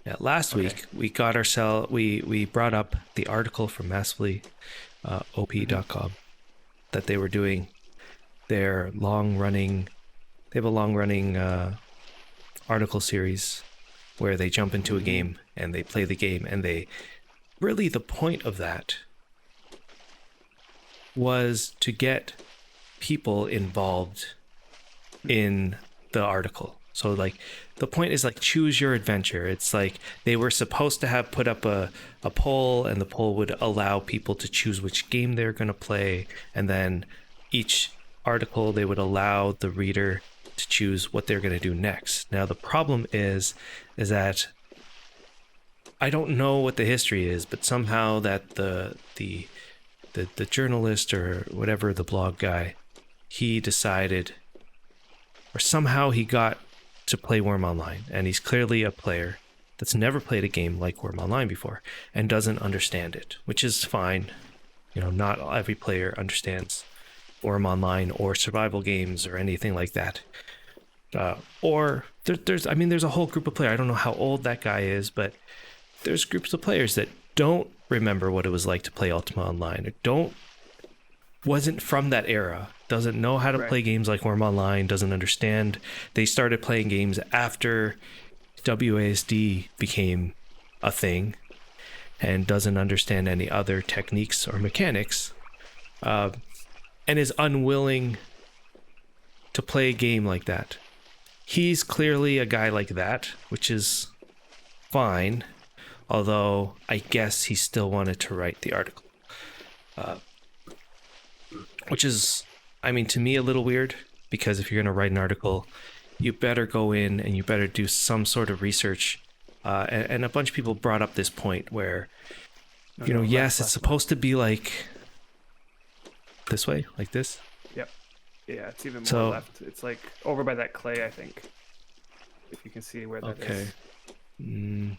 Yeah, last week we got ourselves we brought up the article from massively op.com that they were doing their they have a long running article series where they jump into a game and they play the game, and they really, the point of that was to get people involved in the article. So like the point is like choose your adventure. It's like they were supposed to have put up a poll, and the poll would allow people to choose which game they're going to play, and then each article they would allow the reader to choose what they're going to do next. Now the problem is that I don't know what the history is, but somehow that the journalist or whatever, the blog guy, he decided, or somehow he got to play Wurm Online, and he's clearly a player that's never played a game like Wurm Online before and doesn't understand it, which is fine. You know, not every player understands Wurm Online or survival games or anything like that. Or there's a whole group of players. I don't know how old that guy is, but there's groups of players that don't remember what it was like to play Ultima Online, or wasn't from that era, doesn't know how to play games like Wurm Online, doesn't understand. They started playing games after WASD became a thing, and doesn't understand any other techniques or mechanics, and is unwilling to play a game like that. He's clearly a guy like that, which is fine, although I guess he still wanted to write the article. Which is, I mean, to me a little weird, because if you're going to write an article, you better go in and you better do some sort of research. And a bunch of people brought up this point where, yes, it's supposed to be like this way, like this. Yep. Yeah, it's even more left. It's like over by that clay, I think. If you can see where that is. Okay.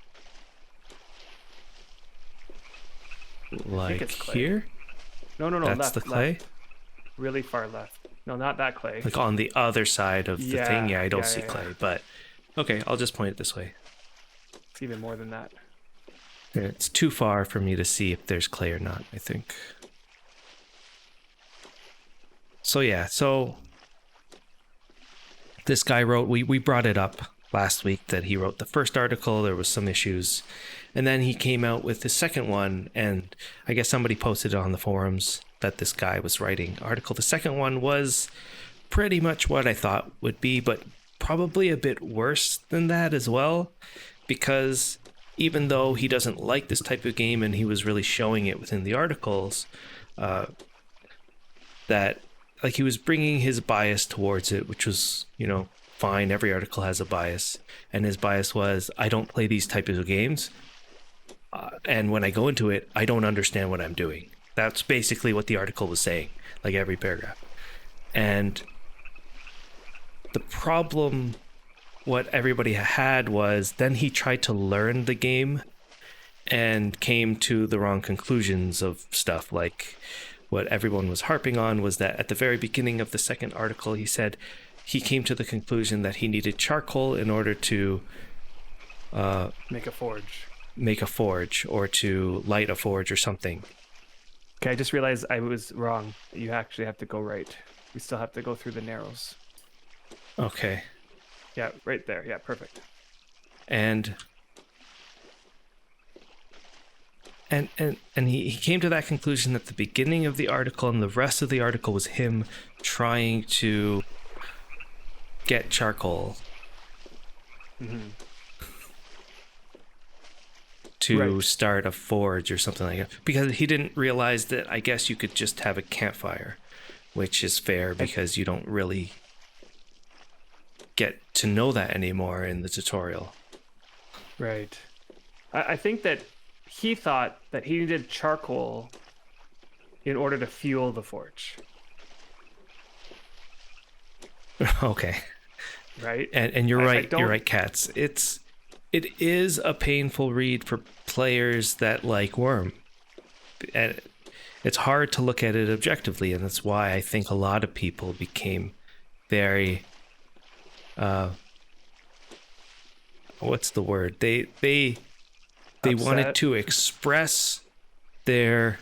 Like here? No. That's left, the clay? Left. Really far left. No, not that clay. Like on the other side of the thing? Yeah, I don't see clay, but okay, I'll just point it this way. It's even more than that. It's too far for me to see if there's clay or not, I think. So this guy wrote, we brought it up last week that he wrote the first article, there was some issues, and then he came out with the second one, and I guess somebody posted it on the forums that this guy was writing article. The second one was pretty much what I thought would be, but probably a bit worse than that as well, because even though he doesn't like this type of game, and he was really showing it within the articles, that like he was bringing his bias towards it, which was, fine. Every article has a bias, and his bias was, I don't play these types of games, and when I go into it, I don't understand what I'm doing. That's basically what the article was saying, like every paragraph. And the problem, what everybody had, was then he tried to learn the game and came to the wrong conclusions of stuff. Like what everyone was harping on was that at the very beginning of the second article, he said he came to the conclusion that he needed charcoal in order to make a forge or to light a forge or something. Okay, I just realized I was wrong. You actually have to go right. We still have to go through the narrows. Okay. Yeah, right there. Yeah, perfect. And he came to that conclusion at the beginning of the article, and the rest of the article was him trying to get charcoal to start a forge or something like that, because he didn't realize that I guess you could just have a campfire, which is fair because you don't really get to know that anymore in the tutorial. Right. I think that he thought that he needed charcoal in order to fuel the forge. Okay. Right. And you're right. You're right, Katz. It is a painful read for players that like Wurm. And it's hard to look at it objectively, and that's why I think a lot of people became very what's the word? They wanted Upset. to express their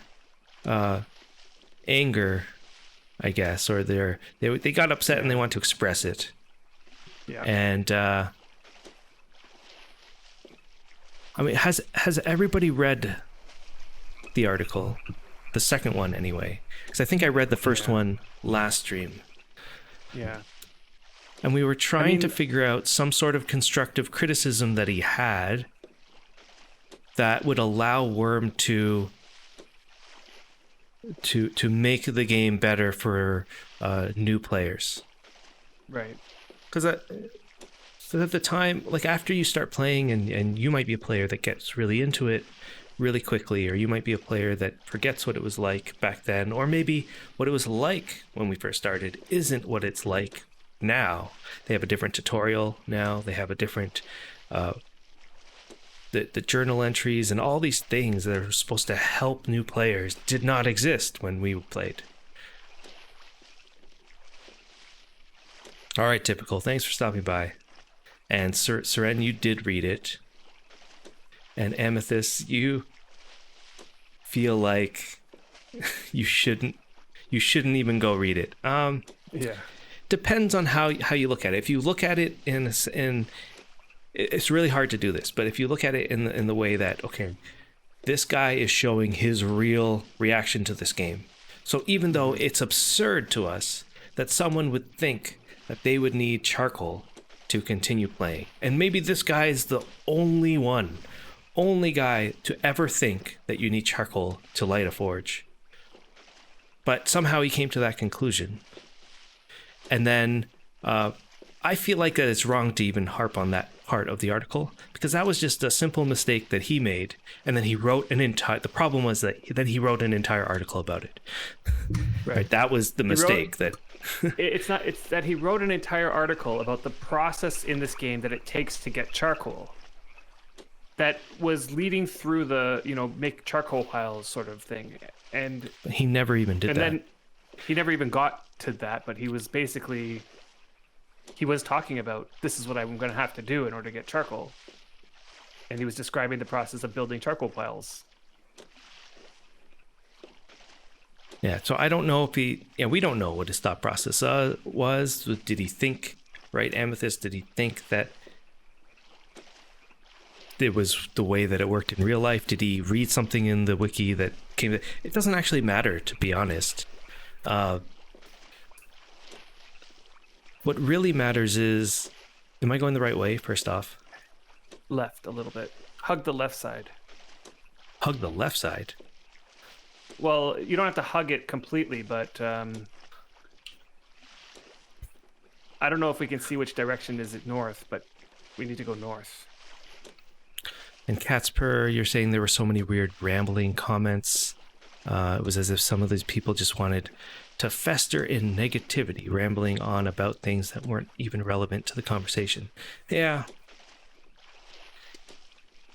anger, I guess, or they got upset and they want to express it. Yeah. And I mean, has everybody read the article, the second one anyway? Because I think I read the first one last stream. Yeah. And we were trying to figure out some sort of constructive criticism that he had that would allow Wurm to make the game better for new players. Right. Because at the time, like after you start playing, and you might be a player that gets really into it really quickly, or you might be a player that forgets what it was like back then, or maybe what it was like when we first started isn't what it's like now. They have a different tutorial now. They have a different the journal entries and all these things that are supposed to help new players did not exist when we played. All right, Typical, thanks for stopping by. And Seren, you did read it. And Amethyst, you feel like you shouldn't even go read it. Yeah. Depends on how you look at it. If you look at it in it's really hard to do this, but if you look at it in the way that, okay, this guy is showing his real reaction to this game. So even though it's absurd to us that someone would think that they would need charcoal to continue playing, and maybe this guy is the only guy to ever think that you need charcoal to light a forge, but somehow he came to that conclusion. And then I feel like that it's wrong to even harp on that part of the article, because that was just a simple mistake that he made, and then he wrote the problem was that then he wrote an entire article about it. Right. That was the mistake. It's that he wrote an entire article about the process in this game that it takes to get charcoal, that was leading through the, make charcoal piles sort of thing. And he never even did that. And then he never even got to that, but he was talking about, this is what I'm going to have to do in order to get charcoal. And he was describing the process of building charcoal piles. Yeah, so I don't know if we don't know what his thought process was. Did he think, right, Amethyst, did he think that it was the way that it worked in real life? Did he read something in the wiki that came? It doesn't actually matter, to be honest. What really matters is, am I going the right way, first off? Left a little bit. Hug the left side. Hug the left side? Well, you don't have to hug it completely, but I don't know if we can see which direction is it north, but we need to go north. And Catspur, you're saying there were so many weird rambling comments. It was as if some of these people just wanted to fester in negativity, rambling on about things that weren't even relevant to the conversation. Yeah.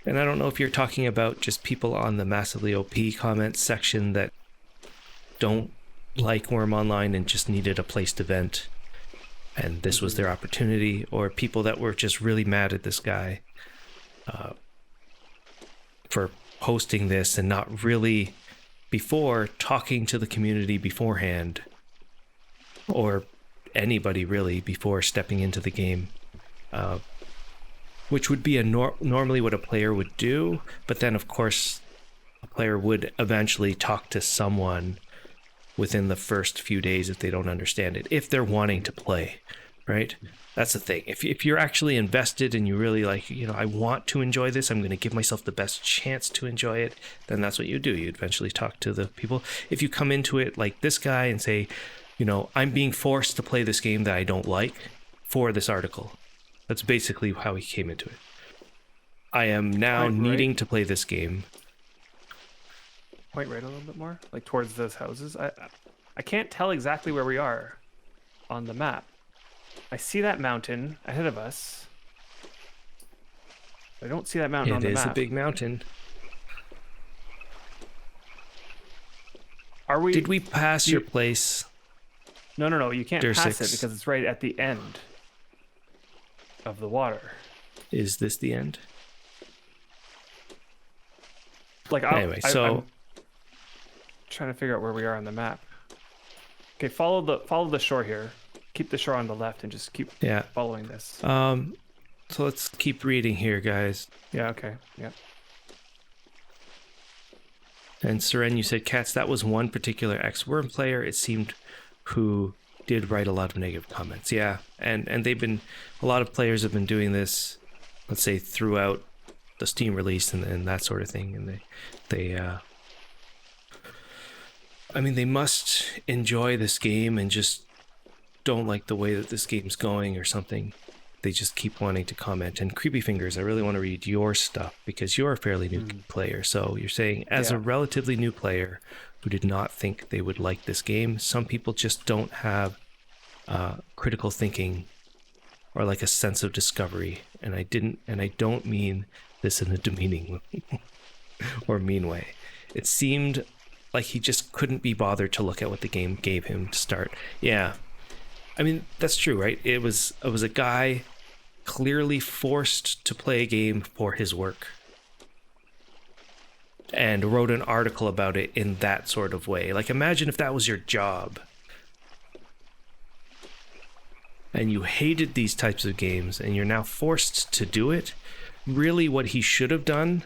And I don't know if you're talking about just people on the massively OP comments section that don't like Wurm Online and just needed a place to vent, and this was their opportunity, or people that were just really mad at this guy for posting this and not really before talking to the community beforehand, or anybody really before stepping into the game, which would be normally what a player would do. But then of course a player would eventually talk to someone within the first few days if they don't understand it, if they're wanting to play, right? That's the thing. If you're actually invested and you really like, I want to enjoy this, I'm going to give myself the best chance to enjoy it, then that's what you do. You eventually talk to the people. If you come into it like this guy and say, I'm being forced to play this game that I don't like for this article. That's basically how he came into it. I am now needing to play this game. Point right a little bit more, like towards those houses. I can't tell exactly where we are on the map. I see that mountain ahead of us. I don't see that mountain on the map. It is a big mountain. Are we? Did we pass your place? No. You can't pass it Six. because it's right at the end of the water. Is this the end? Like Anyway, I'm trying to figure out where we are on the map. Okay, follow the shore here. Keep the shore on the left and just keep yeah. following this. So let's keep reading here, guys. Yeah. Okay. Yeah. And Seren, you said, Cats, that was one particular ex-Wurm player, it seemed, who did write a lot of negative comments. Yeah, and they've been, a lot of players have been doing this, let's say, throughout the Steam release and that sort of thing. And I mean, they must enjoy this game and just don't like the way that this game's going or something. They just keep wanting to comment. And Creepy Fingers, I really want to read your stuff because you're a fairly new player. So you're saying, as a relatively new player who did not think they would like this game, some people just don't have critical thinking or like a sense of discovery. And I don't mean this in a demeaning or mean way. It seemed like he just couldn't be bothered to look at what the game gave him to start. Yeah. I mean, that's true, right? It was a guy clearly forced to play a game for his work and wrote an article about it in that sort of way. Like, imagine if that was your job and you hated these types of games and you're now forced to do it. Really, what he should have done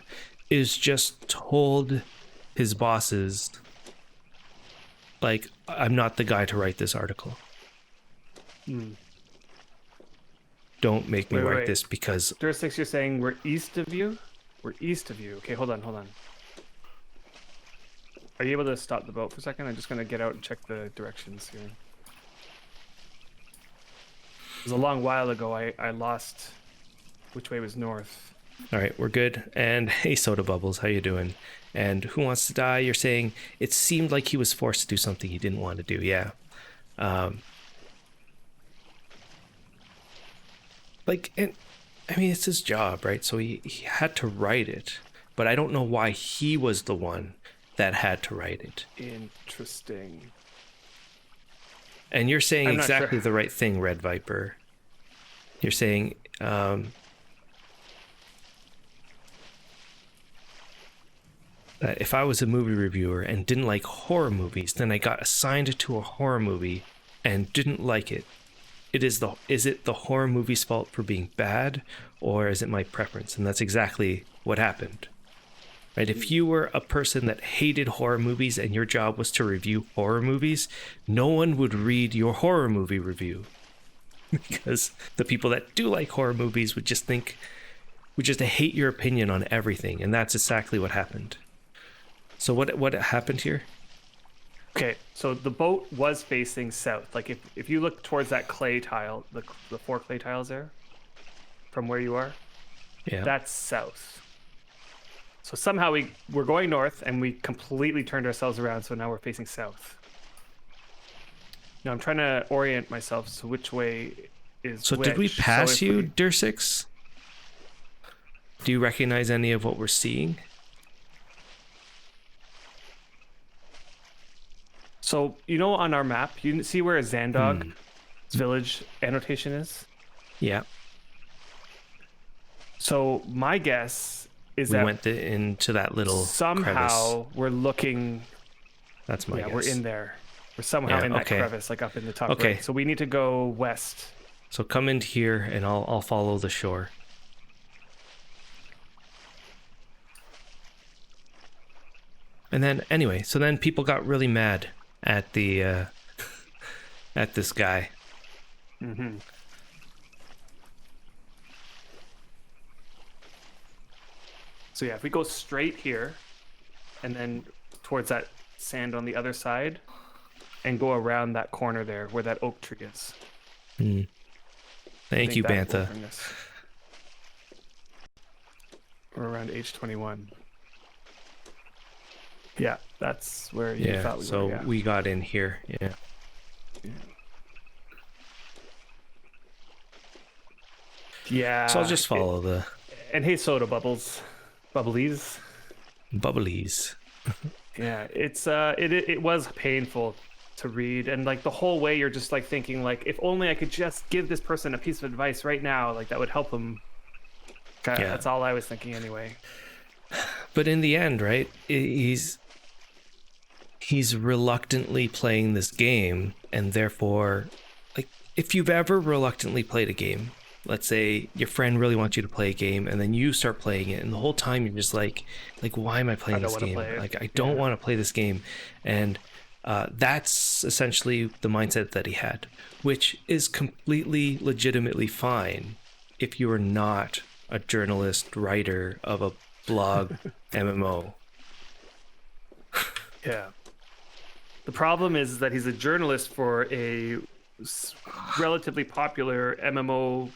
is just told his bosses, like, I'm not the guy to write this article. Don't make me write this because... Dursix, you're saying we're east of you? We're east of you. Okay, hold on. Are you able to stop the boat for a second? I'm just going to get out and check the directions here. It was a long while ago. I lost which way was north. All right, we're good. And hey, Soda Bubbles, how you doing? And Who Wants to Die? You're saying it seemed like he was forced to do something he didn't want to do. Yeah. And I mean, it's his job, right? So he had to write it, but I don't know why he was the one that had to write it. Interesting. And you're saying exactly the right thing, Red Viper. You're saying, that if I was a movie reviewer and didn't like horror movies, then I got assigned to a horror movie and didn't like it. Is it the horror movie's fault for being bad, or is it my preference? And that's exactly what happened. Right? If you were a person that hated horror movies and your job was to review horror movies, no one would read your horror movie review. Because the people that do like horror movies would just hate your opinion on everything, and that's exactly what happened. So what happened here? Okay, so the boat was facing south. Like if you look towards that clay tile, the 4 clay tiles there, from where you are, that's south. So somehow we're going north and we completely turned ourselves around. So now we're facing south. Now I'm trying to orient myself. So which way is So which? Did we pass you, Dursix? Do you recognize any of what we're seeing? So, on our map, you see where Zandog's village annotation is? Yeah. So, my guess is we that went into that little somehow crevice. we're looking... That's my guess. We're in there. We're somehow in that crevice, like up in the top right. So we need to go west. So come into here, and I'll follow the shore. And then, anyway, so then people got really mad at the at this guy. Mm-hmm. So yeah, if we go straight here, and then towards that sand on the other side, and go around that corner there where that oak tree is. Thank you, Bantha. We're around H21. Yeah, that's where you thought we were. So we got in here. Yeah. Yeah. So I'll just follow the... And hey, Soda Bubbles. Bubblies. Yeah, it was painful to read, and like the whole way you're just like thinking like, if only I could just give this person a piece of advice right now, like that would help them Yeah. That's all I was thinking anyway. But in the end, right, he's reluctantly playing this game, and therefore, like, if you've ever reluctantly played a game, let's say your friend really wants you to play a game, and then you start playing it, and the whole time you're just like, why am I playing this game? Like, I don't want to play this game. And that's essentially the mindset that he had, which is completely legitimately fine if you are not a journalist writer of a blog MMO. Yeah. The problem is that he's a journalist for a relatively popular MMO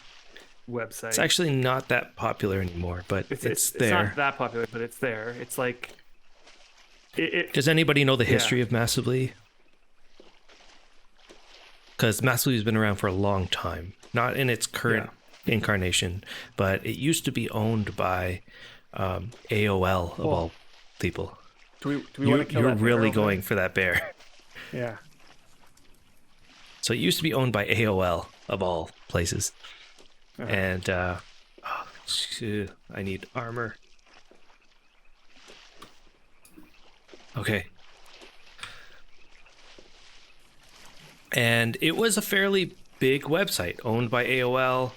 website. It's actually not that popular anymore, but it's there. It's not that popular, but it's there. It's like... Does anybody know the history of Massively? Because Massively has been around for a long time. Not in its current incarnation, but it used to be owned by AOL, of all people. Do we want to kill You're that really bear going for that bear. Yeah. So it used to be owned by AOL, of all places. And I need armor. Okay. And it was a fairly big website owned by AOL.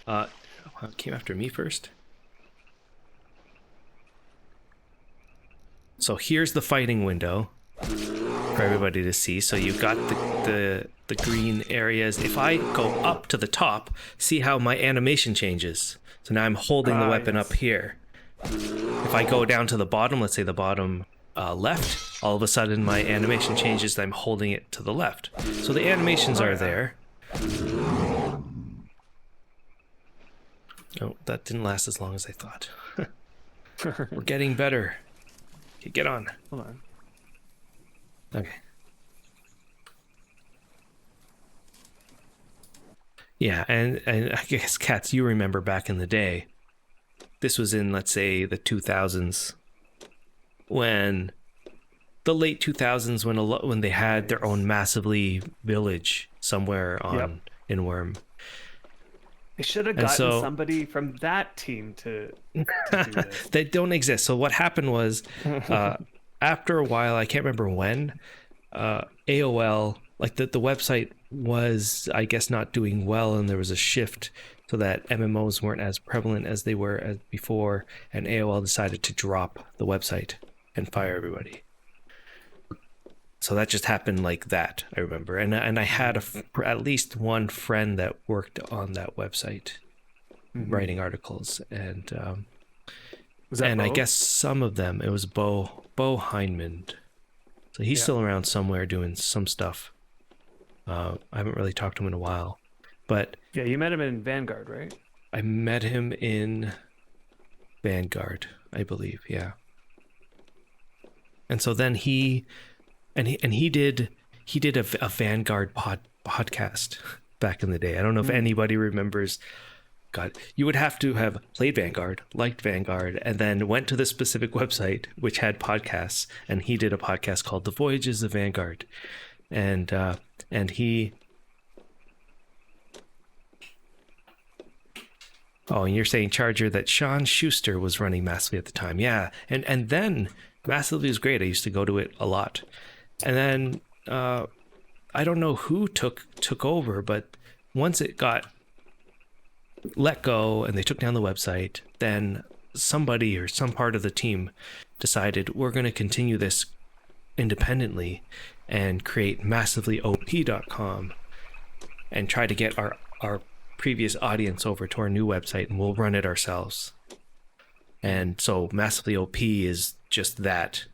It came after me first. So here's the fighting window for everybody to see. So you've got the green areas. If I go up to the top, see how my animation changes. So now I'm holding the weapon up here. If I go down to the bottom, let's say the bottom left, all of a sudden my animation changes. I'm holding it to the left. So the animations are there. Oh, that didn't last as long as I thought. We're getting better. Okay, get on. Hold on. Okay. Yeah, and I guess, Katz, you remember back in the day, this was in, let's say, the 2000s, when the late 2000s, when they had their own Massively village somewhere in Wurm. They should have gotten somebody from that team to do this. They don't exist. So what happened was, after a while, I can't remember when, AOL, like the website was, I guess, not doing well, and there was a shift so that MMOs weren't as prevalent as they were as before, and AOL decided to drop the website and fire everybody. So that just happened like that, I remember. And I had at least one friend that worked on that website, writing articles. And was that Bo? I guess some of them, it was Bo Heinemann. So he's still around somewhere doing some stuff. I haven't really talked to him in a while. But yeah, you met him in Vanguard, right? I met him in Vanguard, I believe, yeah. And so then he did a Vanguard podcast back in the day. I don't know if anybody remembers. God, you would have to have played Vanguard, liked Vanguard, and then went to the specific website which had podcasts, and he did a podcast called The Voyages of Vanguard. And he... Oh, and you're saying, Charger, that Sean Schuster was running Massively at the time. Yeah, and then Massively was great. I used to go to it a lot. And then I don't know who took over, but once it got let go and they took down the website, then somebody or some part of the team decided we're going to continue this independently and create massivelyop.com and try to get our previous audience over to our new website, and we'll run it ourselves. And so Massively OP is just that.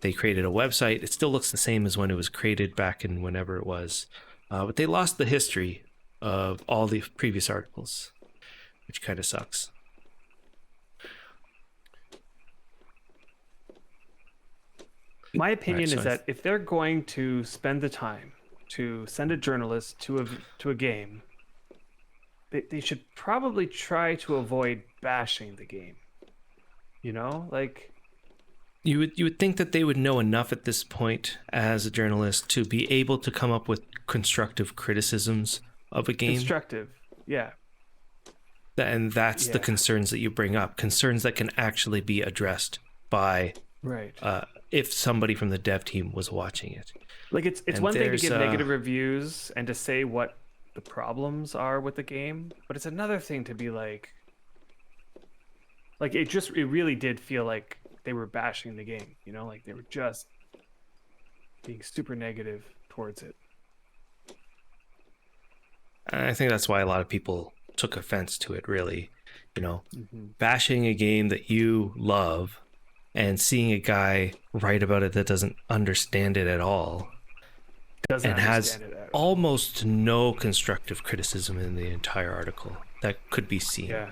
They created a website. It still looks the same as when it was created back in whenever it was. But they lost the history of all the previous articles, which kind of sucks. My opinion is that if they're going to spend the time to send a journalist to a game, they should probably try to avoid bashing the game. You know, like... You would think that they would know enough at this point as a journalist to be able to come up with constructive criticisms of a game. Constructive, yeah. And that's the Yeah. concerns that you bring up, concerns that can actually be addressed by Right. if somebody from the dev team was watching it. Like it's And one thing to there's give negative reviews and to say what the problems are with the game, but it's another thing to be like it really did feel like they were bashing the game, you know, like they were just being super negative towards it. I think that's why a lot of people took offense to it, really. You know, Mm-hmm. bashing a game that you love and seeing a guy write about it that doesn't understand it at all Doesn't and has understand it at all. almost no constructive criticism in the entire article that could be seen. Yeah.